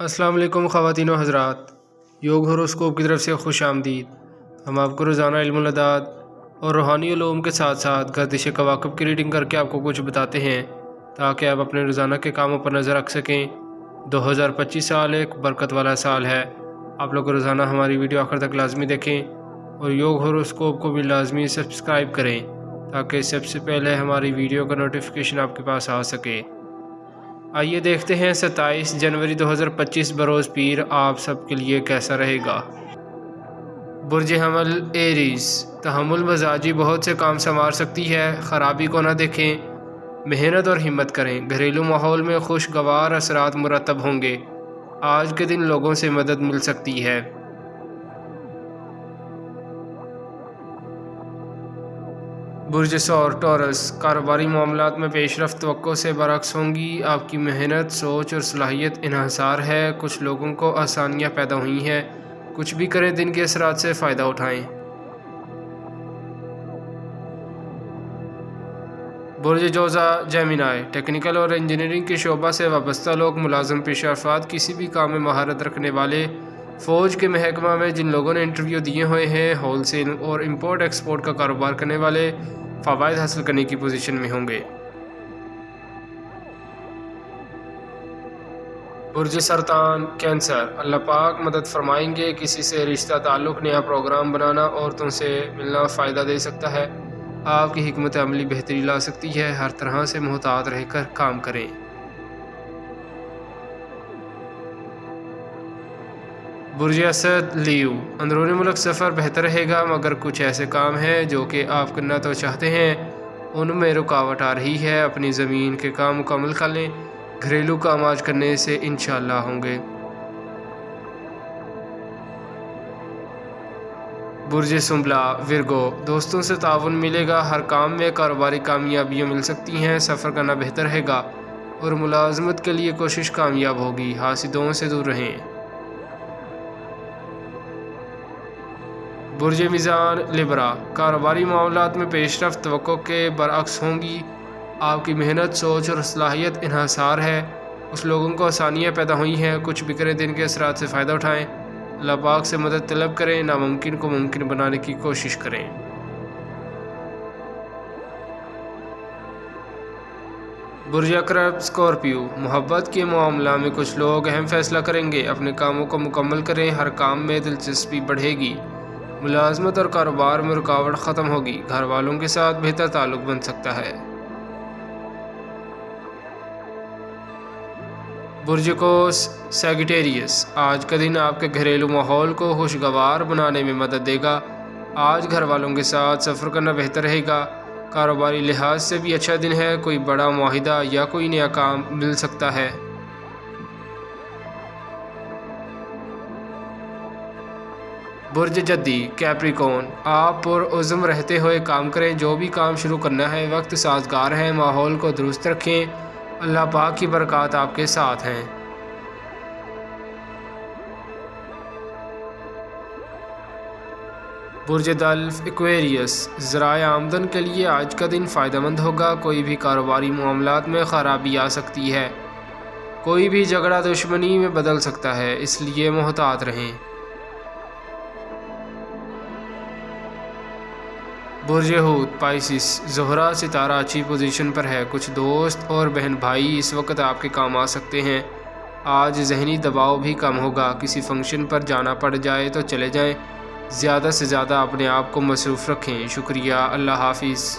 السلام علیکم خواتین و حضرات، یوگ ہوروسکوپ کی طرف سے خوش آمدید۔ ہم آپ کو روزانہ علم العداد اور روحانی علوم کے ساتھ ساتھ گردش کواکب کی ریڈنگ کر کے آپ کو کچھ بتاتے ہیں تاکہ آپ اپنے روزانہ کے کاموں پر نظر رکھ سکیں۔ 2025 سال ایک برکت والا سال ہے۔ آپ لوگ روزانہ ہماری ویڈیو آخر تک لازمی دیکھیں اور یوگ ہوروسکوپ کو بھی لازمی سبسکرائب کریں تاکہ سب سے پہلے ہماری ویڈیو کا نوٹیفیکیشن آپ کے پاس آ سکے۔ آئیے دیکھتے ہیں 27 جنوری 2025 بروز پیر آپ سب کے لیے کیسا رہے گا۔ برج حمل ایریز، تحمل مزاجی بہت سے کام سنوار سکتی ہے، خرابی کو نہ دیکھیں، محنت اور ہمت کریں۔ گھریلو ماحول میں خوشگوار اثرات مرتب ہوں گے، آج کے دن لوگوں سے مدد مل سکتی ہے۔ برج ثور ٹورس، کاروباری معاملات میں پیش رفت توقع سے برعکس ہوں گی، آپ کی محنت، سوچ اور صلاحیت انحصار ہے، کچھ لوگوں کو آسانیاں پیدا ہوئی ہیں، کچھ بھی کریں دن کے اثرات سے فائدہ اٹھائیں۔ برج جوزا جیمنائی، ٹیکنیکل اور انجینئرنگ کے شعبہ سے وابستہ لوگ، ملازم پیشہ افراد، کسی بھی کام میں مہارت رکھنے والے، فوج کے محکمہ میں جن لوگوں نے انٹرویو دیے ہوئے ہیں، ہول سیل اور امپورٹ ایکسپورٹ کا کاروبار کرنے والے فوائد حاصل کرنے کی پوزیشن میں ہوں گے۔ برج سرطان کینسر، اللہ پاک مدد فرمائیں گے، کسی سے رشتہ تعلق، نیا پروگرام بنانا، عورتوں سے ملنا فائدہ دے سکتا ہے، آپ کی حکمت عملی بہتری لا سکتی ہے، ہر طرح سے محتاط رہ کر کام کریں۔ برج اسد لیو، اندرون ملک سفر بہتر رہے گا، مگر کچھ ایسے کام ہیں جو کہ آپ کرنا تو چاہتے ہیں ان میں رکاوٹ آ رہی ہے، اپنی زمین کے کام مکمل کر لیں، گھریلو کام آج کرنے سے انشاءاللہ ہوں گے۔ برج سنبلا ورگو، دوستوں سے تعاون ملے گا، ہر کام میں کاروباری کامیابیاں مل سکتی ہیں، سفر کرنا بہتر رہے گا اور ملازمت کے لیے کوشش کامیاب ہوگی، حاسدوں سے دور رہیں۔ برج میزان لبرا، کاروباری معاملات میں پیش رفت توقع کے برعکس ہوں گی، آپ کی محنت، سوچ اور صلاحیت انحصار ہے، کچھ لوگوں کو آسانیاں پیدا ہوئی ہیں، کچھ بھی کریں دن کے اثرات سے فائدہ اٹھائیں، اللہ پاک سے مدد طلب کریں، ناممکن کو ممکن بنانے کی کوشش کریں۔ برج عقرب اسکارپیو، محبت کے معاملہ میں کچھ لوگ اہم فیصلہ کریں گے، اپنے کاموں کو مکمل کریں، ہر کام میں دلچسپی بڑھے گی، ملازمت اور کاروبار میں رکاوٹ ختم ہوگی، گھر والوں کے ساتھ بہتر تعلق بن سکتا ہے۔ برج قوس سیگیٹیریس، آج کا دن آپ کے گھریلو ماحول کو خوشگوار بنانے میں مدد دے گا، آج گھر والوں کے ساتھ سفر کرنا بہتر رہے گا، کاروباری لحاظ سے بھی اچھا دن ہے، کوئی بڑا معاہدہ یا کوئی نیا کام مل سکتا ہے۔ برج جدی کیپریکون، آپ پرعزم رہتے ہوئے کام کریں، جو بھی کام شروع کرنا ہے وقت سازگار ہے، ماحول کو درست رکھیں، اللہ پاک کی برکات آپ کے ساتھ ہیں۔ برج دلف ایکویریس، ذرائع آمدن کے لیے آج کا دن فائدہ مند ہوگا، کوئی بھی کاروباری معاملات میں خرابی آ سکتی ہے، کوئی بھی جھگڑا دشمنی میں بدل سکتا ہے، اس لیے محتاط رہیں۔ برج حوت پائسس، زہرہ ستارہ اچھی پوزیشن پر ہے، کچھ دوست اور بہن بھائی اس وقت آپ کے کام آ سکتے ہیں، آج ذہنی دباؤ بھی کم ہوگا، کسی فنکشن پر جانا پڑ جائے تو چلے جائیں، زیادہ سے زیادہ اپنے آپ کو مصروف رکھیں، شکریہ، اللہ حافظ۔